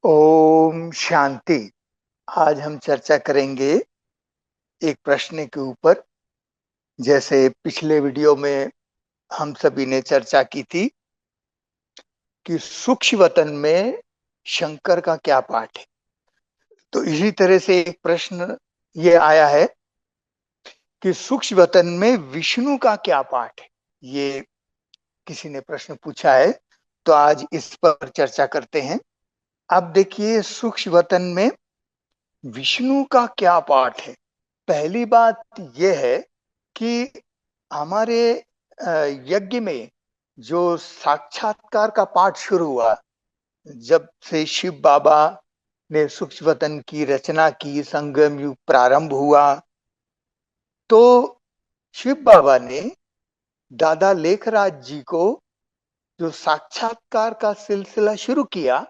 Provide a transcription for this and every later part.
ओम शांति। आज हम चर्चा करेंगे एक प्रश्न के ऊपर। जैसे पिछले वीडियो में हम सभी ने चर्चा की थी कि सूक्ष्म वतन में शंकर का क्या पाठ है। तो इसी तरह से एक प्रश्न ये आया है कि सूक्ष्म वतन में विष्णु का क्या पाठ है। ये किसी ने प्रश्न पूछा है, तो आज इस पर चर्चा करते हैं। अब देखिए, सूक्ष्म वतन में विष्णु का क्या पाठ है। पहली बात यह है कि हमारे यज्ञ में जो साक्षात्कार का पाठ शुरू हुआ, जब से शिव बाबा ने सूक्ष्मवतन की रचना की, संगम युग प्रारंभ हुआ, तो शिव बाबा ने दादा लेखराज जी को जो साक्षात्कार का सिलसिला शुरू किया,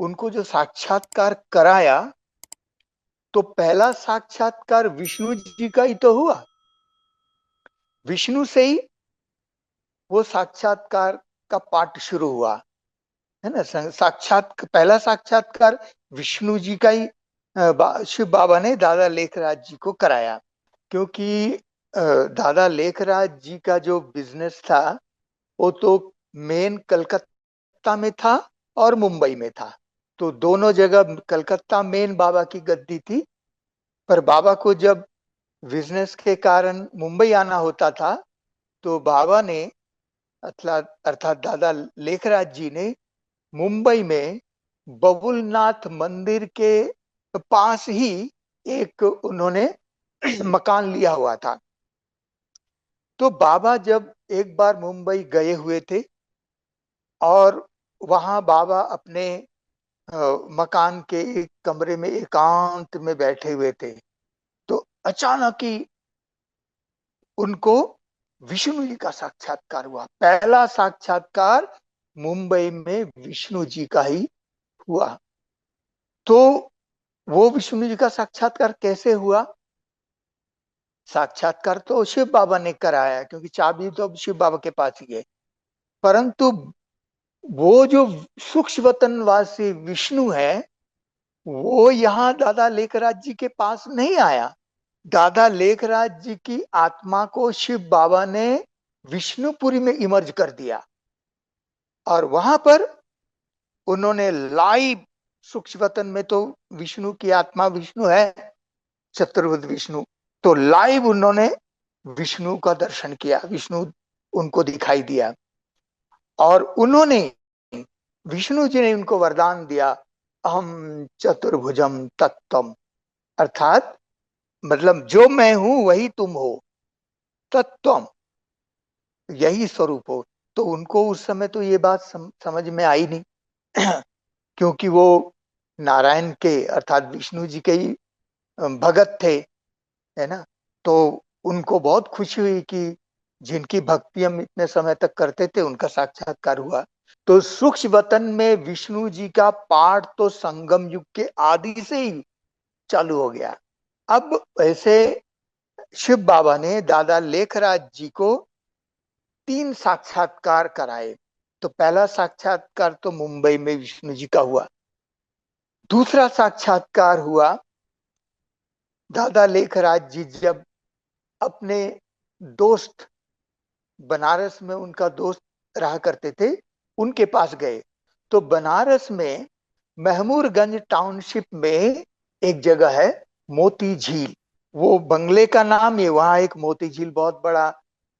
उनको जो साक्षात्कार कराया, तो पहला साक्षात्कार विष्णु जी का ही तो हुआ। विष्णु से ही वो साक्षात्कार का पाठ शुरू हुआ, है ना। पहला साक्षात्कार विष्णु जी का ही शिव बाबा ने दादा लेखराज जी को कराया। क्योंकि दादा लेखराज जी का जो बिजनेस था, वो तो मेन कलकत्ता में था और मुंबई में था। तो दोनों जगह कलकत्ता मेन बाबा की गद्दी थी, पर बाबा को जब बिजनेस के कारण मुंबई आना होता था, तो बाबा ने अर्थात दादा लेखराज जी ने मुंबई में बबुलनाथ मंदिर के पास ही एक उन्होंने मकान लिया हुआ था। तो बाबा जब एक बार मुंबई गए हुए थे और वहां बाबा अपने मकान के एक कमरे में एकांत में बैठे हुए थे, तो अचानक ही उनको विष्णु जी का साक्षात्कार हुआ। पहला साक्षात्कार मुंबई में विष्णु जी का ही हुआ। तो वो विष्णु जी का साक्षात्कार कैसे हुआ? साक्षात्कार तो शिव बाबा ने कराया, क्योंकि चाबी तो अब शिव बाबा के पास ही है। परंतु वो जो सूक्ष्म वतनवासी विष्णु है, वो यहाँ दादा लेखराज जी के पास नहीं आया। दादा लेखराज जी की आत्मा को शिव बाबा ने विष्णुपुरी में इमर्ज कर दिया, और वहां पर उन्होंने लाइव, सूक्ष्म वतन में तो विष्णु की आत्मा विष्णु है, चतुर्भुज विष्णु, तो लाइव उन्होंने विष्णु का दर्शन किया, विष्णु उनको दिखाई दिया। और उन्होंने, विष्णु जी ने उनको वरदान दिया, अहम चतुर्भुजम तत्तम, अर्थात मतलब जो मैं हूं वही तुम हो, तत्वम यही स्वरूप हो। तो उनको उस समय तो ये बात समझ में आई नहीं क्योंकि वो नारायण के अर्थात विष्णु जी के ही भगत थे, है ना। तो उनको बहुत खुशी हुई कि जिनकी भक्ति हम इतने समय तक करते थे, उनका साक्षात्कार हुआ। तो सूक्ष्म वतन में विष्णु जी का पाठ तो संगम युग के आदि से ही चालू हो गया। अब ऐसे शिव बाबा ने दादा लेखराज जी को 3 साक्षात्कार कराए। तो पहला साक्षात्कार तो मुंबई में विष्णु जी का हुआ। दूसरा साक्षात्कार हुआ दादा लेखराज जी जब अपने दोस्त, बनारस में उनका दोस्त रहा करते थे, उनके पास गए। तो बनारस में महमूरगंज टाउनशिप में एक जगह है मोती झील। वो बंगले का नाम है, वहां एक मोती झील बहुत बड़ा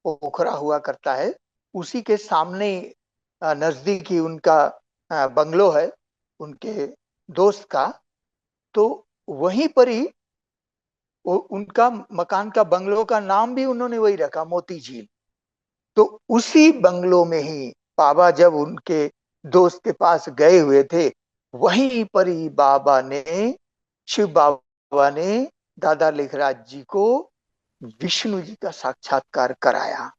पोखरा हुआ करता है। उसी के सामने नजदीक ही उनका बंगलो है, उनके दोस्त का। तो वहीं पर ही वो उनका मकान का, बंगलो का नाम भी उन्होंने वही रखा, मोती झील। तो उसी बंगलो में ही बाबा जब उनके दोस्त के पास गए हुए थे, वहीं पर ही बाबा ने, शिव बाबा ने दादा लेखराज जी को विष्णु जी का साक्षात्कार कराया।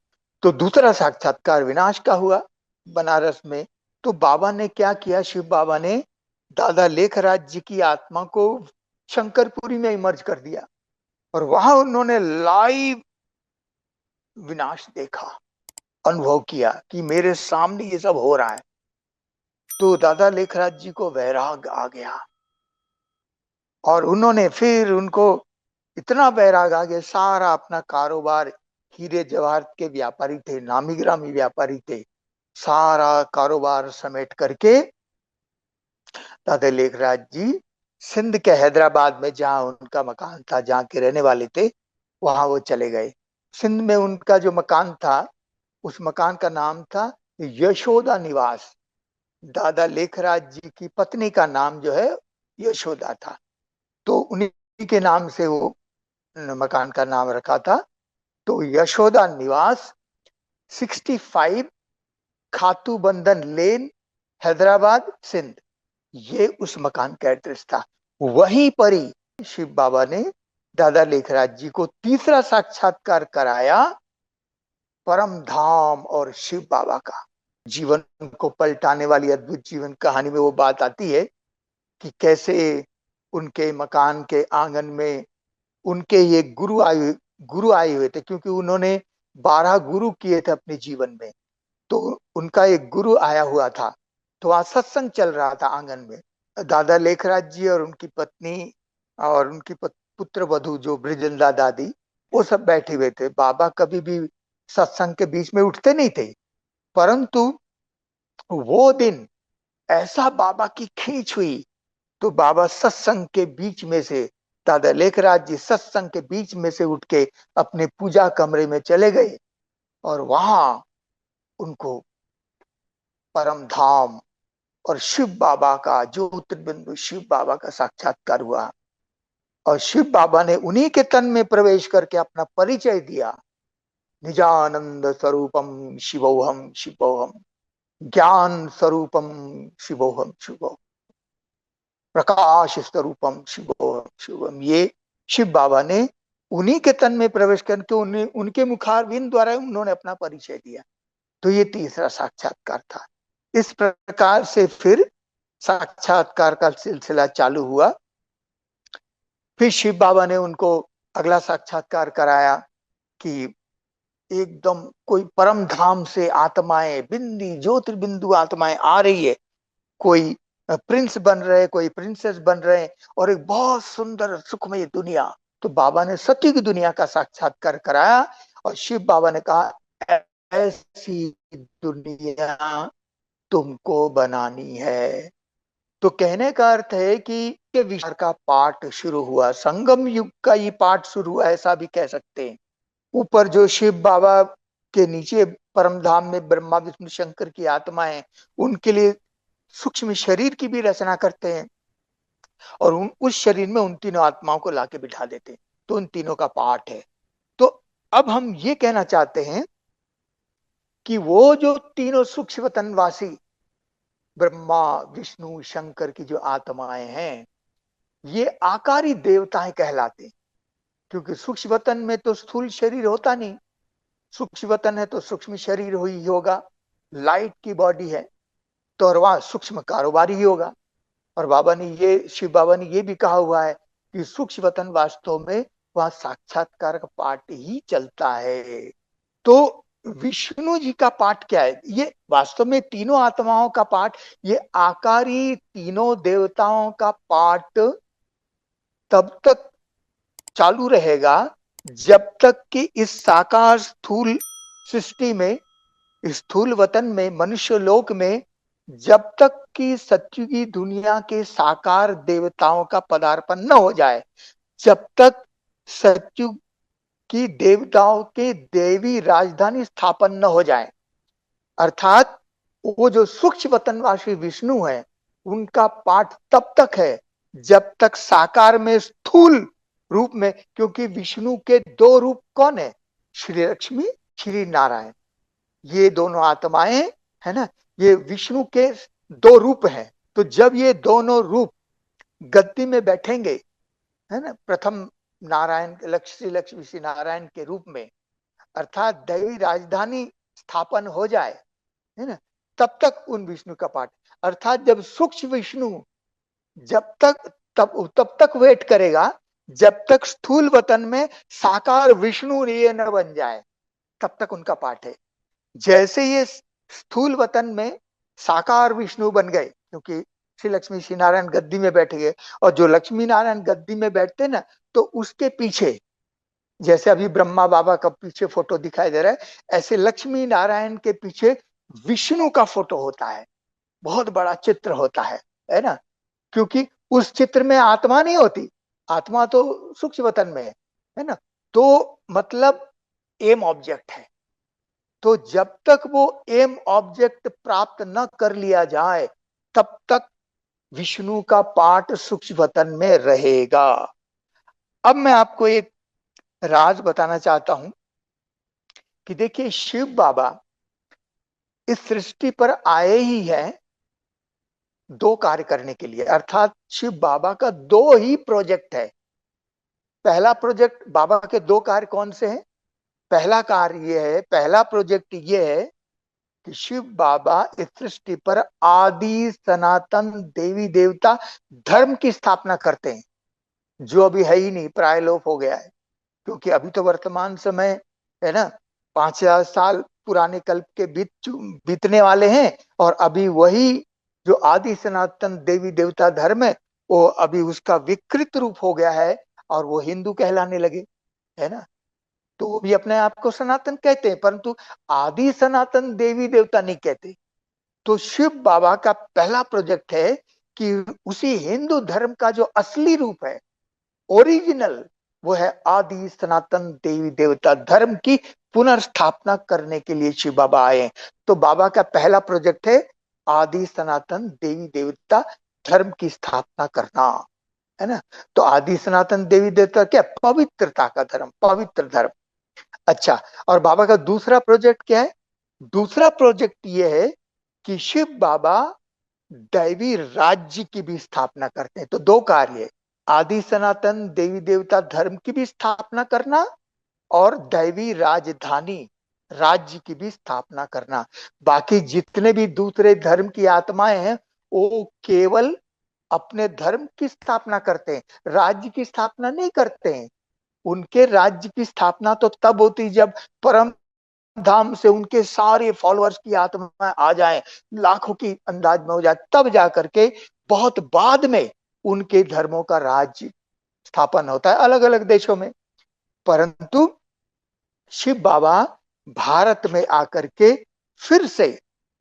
तो दूसरा साक्षात्कार विनाश का हुआ बनारस में। तो बाबा ने क्या किया, शिव बाबा ने दादा लेखराज जी की आत्मा को शंकरपुरी में इमर्ज कर दिया, और वहां उन्होंने लाइव विनाश देखा, अनुभव किया कि मेरे सामने ये सब हो रहा है। तो दादा लेखराज जी को वैराग आ गया और उन्होंने फिर उनको इतना वैराग आ गया, सारा अपना कारोबार, हीरे जवाहरात के व्यापारी थे, नामी ग्रामी व्यापारी थे, सारा कारोबार समेट करके दादा लेखराज जी सिंध के हैदराबाद में जहां उनका मकान था, जहां के रहने वाले थे, वहां वो चले गए। सिंध में उनका जो मकान था, उस मकान का नाम था यशोदा निवास। दादा लेखराज जी की पत्नी का नाम जो है यशोदा था, तो उन्हीं के नाम से वो मकान का नाम रखा था। तो यशोदा निवास 65 खातू बंधन लेन, हैदराबाद, सिंध, ये उस मकान का एड्रेस था। वहीं पर ही शिव बाबा ने दादा लेखराज जी को तीसरा साक्षात्कार कराया, परम धाम और शिव बाबा का। जीवन को पलटाने वाली अद्भुत जीवन कहानी में वो बात आती है कि कैसे उनके मकान के आंगन में उनके ये गुरु आए हुए थे, क्योंकि उन्होंने 12 गुरु किए थे अपने जीवन में। तो उनका एक गुरु आया हुआ था, तो आज सत्संग चल रहा था आंगन में। दादा लेखराज जी और उनकी पत्नी और उनकी पुत्र वधु जो ब्रिजेंद्रा दादी, वो सब बैठे हुए थे। बाबा कभी भी सत्संग के बीच में उठते नहीं थे, परंतु वो दिन ऐसा बाबा की खींच हुई, तो बाबा सत्संग के बीच में से, दादा लेखराज जी सत्संग के बीच में से उठ के अपने पूजा कमरे में चले गए और वहां उनको परम धाम और शिव बाबा का, ज्योतिर्बिंदु शिव बाबा का साक्षात्कार हुआ। और शिव बाबा ने उन्हीं के तन में प्रवेश करके अपना परिचय दिया, निजानंद स्वरूपम शिवोहम शिवोहम, ज्ञान स्वरूपम शिवोहम शिवोहम, प्रकाश स्वरूपम शिवोहम शिवम। ये शिव बाबा ने उन्हीं के तन में प्रवेश करके उन्हें, उनके मुखारविंद द्वारा उन्होंने अपना परिचय दिया। तो ये तीसरा साक्षात्कार था। इस प्रकार से फिर साक्षात्कार का सिलसिला चालू हुआ। फिर शिव बाबा ने उनको अगला साक्षात्कार कराया कि एकदम कोई परम धाम से आत्माएं, बिंदी ज्योतिर्बिंदु आत्माएं आ रही है, कोई प्रिंस बन रहे, कोई प्रिंसेस बन रहे, और एक बहुत सुंदर सुखमय दुनिया। तो बाबा ने सत्य की दुनिया का साक्षात्कार कराया और शिव बाबा ने कहा, ऐसी दुनिया तुमको बनानी है। तो कहने का अर्थ है कि ये विचार का पाठ शुरू हुआ, संगम युग का ये पाठ शुरू हुआ, ऐसा भी कह सकते हैं। ऊपर जो शिव बाबा के नीचे परम धाम में ब्रह्मा विष्णु शंकर की आत्मा है, उनके लिए सूक्ष्म शरीर की भी रचना करते हैं और उस शरीर में उन तीनों आत्माओं को लाके बिठा देते हैं। तो उन तीनों का पाठ है। तो अब हम ये कहना चाहते हैं कि वो जो तीनों सूक्ष्म तनवासी ब्रह्मा विष्णु शंकर की जो आत्माएं हैं, ये आकारी देवताएं कहलाते हैं। क्योंकि सूक्ष्म वतन में तो स्थूल शरीर होता नहीं, सूक्ष्म वतन है तो सूक्ष्म शरीर ही होगा, लाइट की बॉडी है तो, और वहां सूक्ष्म कारोबारी ही होगा। और बाबा ने ये, शिव बाबा ने ये भी कहा हुआ है कि सूक्ष्म वतन वास्तव में वहां साक्षात्कार का पाठ ही चलता है। तो विष्णु जी का पाठ क्या है? ये वास्तव में तीनों आत्माओं का पाठ, ये आकारी तीनों देवताओं का पाठ तब तक चालू रहेगा जब तक कि इस साकार स्थूल सृष्टि में, स्थूल वतन में, मनुष्य लोक में, जब तक कि सत्युगी दुनिया के साकार देवताओं का पदार्पण न हो जाए, जब तक सत्युग की देवताओं के देवी राजधानी स्थापन न हो जाए, अर्थात वो जो सूक्ष्म वतनवासी विष्णु है, उनका पाठ तब तक है जब तक साकार में, स्थूल रूप में, क्योंकि विष्णु के दो रूप कौन है? श्री लक्ष्मी, श्री नारायण, ये दोनों आत्माएं है ना, ये विष्णु के दो रूप हैं। तो जब ये दोनों रूप गद्दी में बैठेंगे, है ना, प्रथम नारायण श्री लक्ष्मी श्री नारायण के रूप में, अर्थात दैवी राजधानी स्थापन हो जाए, है ना, तब तक उन विष्णु का पाठ, अर्थात जब सूक्ष्म विष्णु, जब तक तब तक वेट करेगा जब तक स्थूल वतन में साकार विष्णु ये न बन जाए, तब तक उनका पाठ है। जैसे ये स्थूल वतन में साकार विष्णु बन गए, क्योंकि श्री लक्ष्मी श्री नारायण गद्दी में बैठ गए। और जो लक्ष्मी नारायण गद्दी में बैठते ना, तो उसके पीछे, जैसे अभी ब्रह्मा बाबा का पीछे फोटो दिखाई दे रहा है, ऐसे लक्ष्मी नारायण के पीछे विष्णु का फोटो होता है, बहुत बड़ा चित्र होता है ना। क्योंकि उस चित्र में आत्मा नहीं होती, आत्मा तो सूक्ष्म वतन में है ना। तो मतलब एम ऑब्जेक्ट है। तो जब तक वो एम ऑब्जेक्ट प्राप्त न कर लिया जाए, तब तक विष्णु का पाठ सूक्ष्म वतन में रहेगा। अब मैं आपको एक राज बताना चाहता हूं कि देखिए, शिव बाबा इस सृष्टि पर आए ही हैं दो कार्य करने के लिए। अर्थात शिव बाबा का दो ही प्रोजेक्ट है। पहला प्रोजेक्ट, बाबा के दो कार्य कौन से हैं? पहला कार्य ये है, पहला प्रोजेक्ट ये है कि शिव बाबा इस सृष्टि पर आदि सनातन देवी देवता धर्म की स्थापना करते हैं, जो अभी है ही नहीं, प्रायलोप हो गया है। क्योंकि अभी तो वर्तमान समय है ना, 5,000 साल पुराने कल्प के बीतने वाले हैं, और अभी वही जो आदि सनातन देवी देवता धर्म है, वो अभी उसका विकृत रूप हो गया है, और वो हिंदू कहलाने लगे, है ना। तो वो भी अपने आप को सनातन कहते हैं, परंतु आदि सनातन देवी देवता नहीं कहते। तो शिव बाबा का पहला प्रोजेक्ट है कि उसी हिंदू धर्म का जो असली रूप है, ओरिजिनल, वो है आदि सनातन देवी देवता धर्म की पुनर्स्थापना करने के लिए शिव बाबा आए हैं। तो बाबा का पहला प्रोजेक्ट है आदि सनातन देवी देवता धर्म की स्थापना करना, है ना। तो आदि सनातन देवी देवता क्या? पवित्रता का धर्म, पवित्र धर्म। अच्छा, और बाबा का दूसरा प्रोजेक्ट क्या है? दूसरा प्रोजेक्ट ये है कि शिव बाबा दैवी राज्य की भी स्थापना करते हैं। तो दो कार्य है, आदि सनातन देवी देवता धर्म की भी स्थापना करना, और दैवी राजधानी राज्य की भी स्थापना करना। बाकी जितने भी दूसरे धर्म की आत्माएं हैं, वो केवल अपने धर्म की स्थापना करते हैं, राज्य की स्थापना नहीं करते हैं। उनके राज्य की स्थापना तो तब होती जब परम धाम से उनके सारे फॉलोअर्स की आत्मा आ जाए, लाखों की अंदाज में हो जाए, तब जाकर के बहुत बाद में उनके धर्मों का राज्य स्थापन होता है अलग अलग देशों में। परंतु शिव बाबा भारत में आकर के फिर से,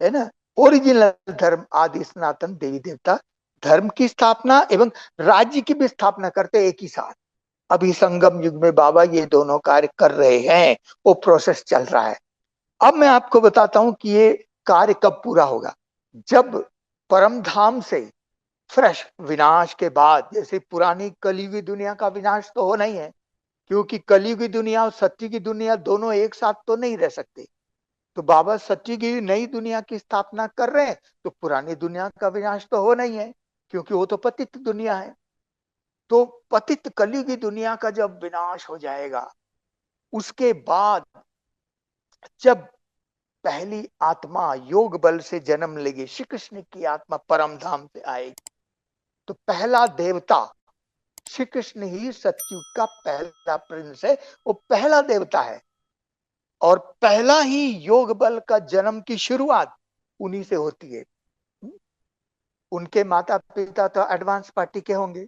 है ना, ओरिजिनल धर्म आदि सनातन देवी देवता धर्म की स्थापना एवं राज्य की भी स्थापना करते एक ही साथ। अभी संगम युग में बाबा ये दोनों कार्य कर रहे हैं, वो प्रोसेस चल रहा है। अब मैं आपको बताता हूं कि ये कार्य कब पूरा होगा। जब परम धाम से फ्रेश विनाश के बाद, जैसे पुरानी कलयुगी दुनिया का विनाश तो होना ही है, क्योंकि कलयुगी दुनिया और सत्य की दुनिया दोनों एक साथ तो नहीं रह सकते। तो बाबा सत्य की नई दुनिया की स्थापना कर रहे हैं, तो पुरानी दुनिया का विनाश तो होना ही है, क्योंकि वो तो पतित दुनिया है। तो पतित कलयुगी दुनिया का जब विनाश हो जाएगा, उसके बाद जब पहली आत्मा योग बल से जन्म लेगी, श्री कृष्ण की आत्मा परम धाम से आएगी, तो पहला देवता श्री कृष्ण ही सतयुग का पहला प्रिंस है, वो पहला देवता है। और पहला ही योग बल का जन्म की शुरुआत उन्हीं से होती है। उनके माता पिता तो एडवांस पार्टी के होंगे।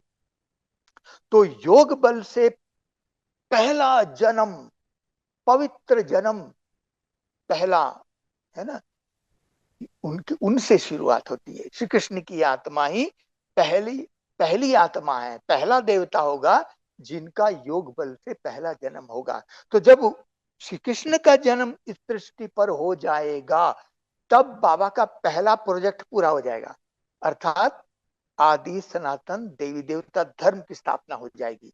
तो योग बल से पहला जन्म, पवित्र जन्म पहला, है ना, उनकी उनसे शुरुआत होती है। श्री कृष्ण की आत्मा ही पहली पहली आत्मा है, पहला देवता होगा जिनका योग बल से पहला जन्म होगा। तो जब श्री कृष्ण का जन्म इस सृष्टि पर हो जाएगा, तब बाबा का पहला प्रोजेक्ट पूरा हो जाएगा, अर्थात आदि सनातन देवी देवता धर्म की स्थापना हो जाएगी।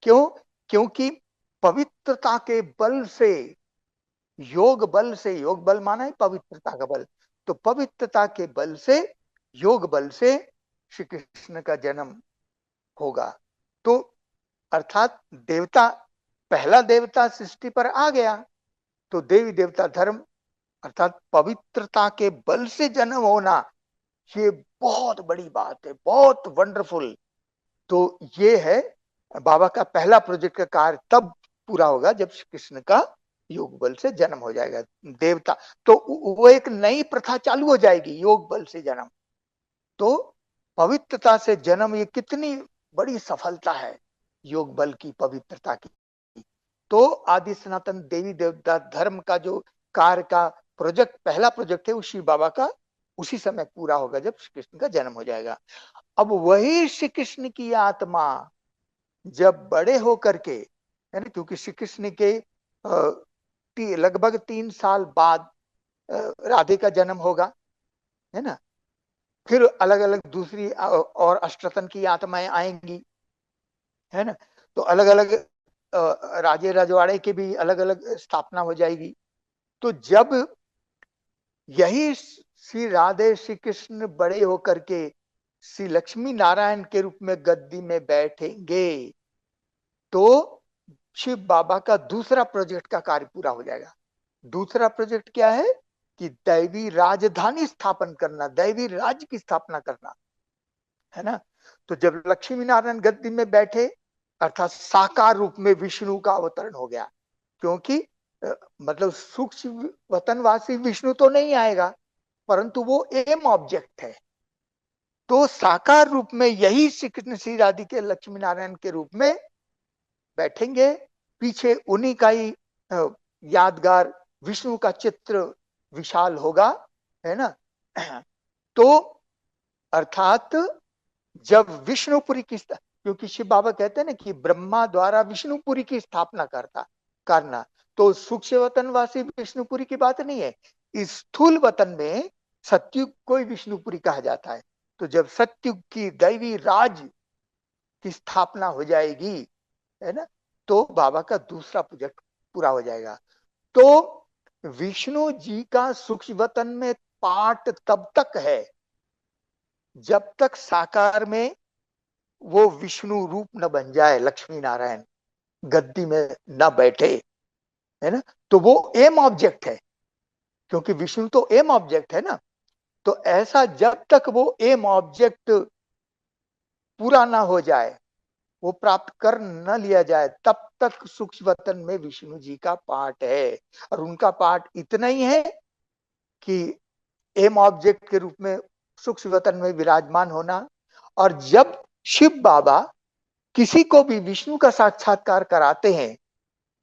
क्यों? क्योंकि पवित्रता के बल से, योग बल से, योग बल माना है पवित्रता का बल, तो पवित्रता के बल से, योग बल से श्री कृष्ण का जन्म होगा। तो अर्थात देवता, पहला देवता सृष्टि पर आ गया, तो देवी देवता धर्म अर्थात पवित्रता के बल से जन्म होना, ये बहुत बड़ी बात है, बहुत वंडरफुल। तो ये है बाबा का पहला प्रोजेक्ट का कार्य तब पूरा होगा जब श्री कृष्ण का योग बल से जन्म हो जाएगा देवता। तो वो एक नई प्रथा चालू हो जाएगी, योग बल से जन्म। तो पवित्रता से जन्म, ये कितनी बड़ी सफलता है योग बल की, पवित्रता की। तो आदि सनातन देवी देवता धर्म का जो कार्य का प्रोजेक्ट, पहला प्रोजेक्ट है वो शिव बाबा का उसी समय पूरा होगा जब श्री कृष्ण का जन्म हो जाएगा। अब वही श्री कृष्ण की आत्मा जब बड़े हो करके, है ना, क्योंकि श्री कृष्ण के लगभग 3 साल बाद राधे का जन्म होगा, है ना। फिर अलग अलग दूसरी और अष्टरतन की आत्माएं आएंगी, है ना। तो अलग अलग राजे रजवाड़े की भी अलग अलग स्थापना हो जाएगी। तो जब यही श्री राधे श्री कृष्ण बड़े होकर के श्री लक्ष्मी नारायण के रूप में गद्दी में बैठेंगे, तो शिव बाबा का दूसरा प्रोजेक्ट का कार्य पूरा हो जाएगा। दूसरा प्रोजेक्ट क्या है कि दैवी राजधानी स्थापन करना, दैवी राज्य की स्थापना करना, है ना। तो जब लक्ष्मी नारायण गद्दी में बैठे, अर्थात साकार रूप में विष्णु का अवतरण हो गया, क्योंकि मतलब सूक्ष्म वतनवासी विष्णु तो नहीं आएगा, परंतु वो एम ऑब्जेक्ट है। तो साकार रूप में यही श्री कृष्ण श्री राधिके लक्ष्मी नारायण के रूप में बैठेंगे, पीछे उन्हीं का ही यादगार विष्णु का चित्र विशाल होगा, है ना। तो अर्थात जब विष्णुपुरी की, क्योंकि शिव बाबा कहते हैं ना कि ब्रह्मा द्वारा विष्णुपुरी की स्थापना करना, तो सूक्ष्म वतनवासी विष्णुपुरी की बात नहीं है। इस स्थूल वतन में सत्युग को ही विष्णुपुरी कहा जाता है। तो जब सत्युग की दैवी राज की स्थापना हो जाएगी, है ना, तो बाबा का दूसरा प्रोजेक्ट पूरा हो जाएगा। तो विष्णु जी का सूक्ष्म वतन में पाठ तब तक है जब तक साकार में वो विष्णु रूप न बन जाए, लक्ष्मी नारायण गद्दी में न बैठे, है ना। तो वो एम ऑब्जेक्ट है, क्योंकि विष्णु तो एम ऑब्जेक्ट है ना। तो ऐसा जब तक वो एम ऑब्जेक्ट पूरा ना हो जाए, वो प्राप्त कर न लिया जाए, तब तक सूक्ष्म वतन में विष्णु जी का पाठ है। और उनका पाठ इतना ही है कि एम ऑब्जेक्ट के रूप में सूक्ष्म वतन में विराजमान होना। और जब शिव बाबा किसी को भी विष्णु का साक्षात्कार कराते हैं,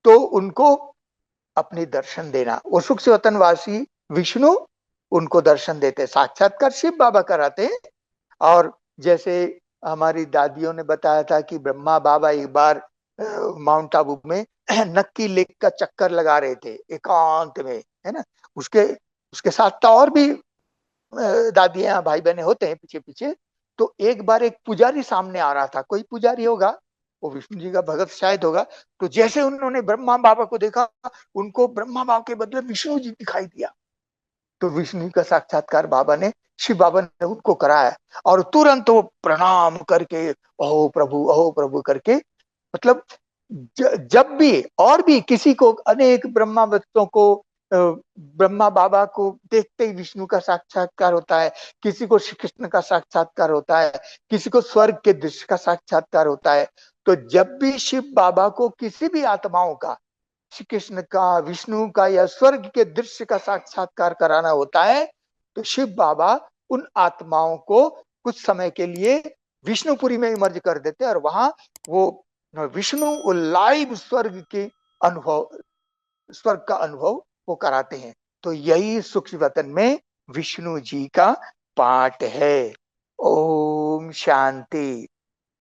तो उनको अपने दर्शन देना। वो सूक्ष्म वतनवासी विष्णु उनको दर्शन देते, साक्षात्कार शिव बाबा कराते हैं। और जैसे हमारी दादियों ने बताया था कि ब्रह्मा बाबा एक बार माउंट आबू में नक्की लेक का चक्कर लगा रहे थे एकांत में, है ना। उसके उसके साथ तो और भी दादियां भाई बहने होते हैं पीछे पीछे। तो एक बार एक पुजारी सामने आ रहा था, कोई पुजारी होगा, वो विष्णु जी का भगत शायद होगा। तो जैसे उन्होंने ब्रह्मा बाबा को देखा, उनको ब्रह्मा बाबा के बदले विष्णु जी दिखाई दिया। तो विष्णु का साक्षात्कार बाबा ने, शिव बाबा ने उनको कराया। और तुरंत वो प्रणाम करके अहो प्रभु करके, मतलब जब भी और भी किसी को, अनेक ब्रह्मा भक्तों को ब्रह्मा बाबा को देखते ही विष्णु का साक्षात्कार होता है, किसी को श्री कृष्ण का साक्षात्कार होता है, किसी को स्वर्ग के दृश्य का साक्षात्कार होता है। तो जब भी शिव बाबा को किसी भी आत्माओं का, श्री कृष्ण का, विष्णु का या स्वर्ग के दृश्य का साक्षात्कार कराना होता है, तो शिव बाबा उन आत्माओं को कुछ समय के लिए विष्णुपुरी में इमर्ज कर देते हैं, और वहां वो विष्णु लाइव स्वर्ग के अनुभव, स्वर्ग का अनुभव वो कराते हैं। तो यही सूक्ष्म वतन में विष्णु जी का पाठ है। ओम शांति।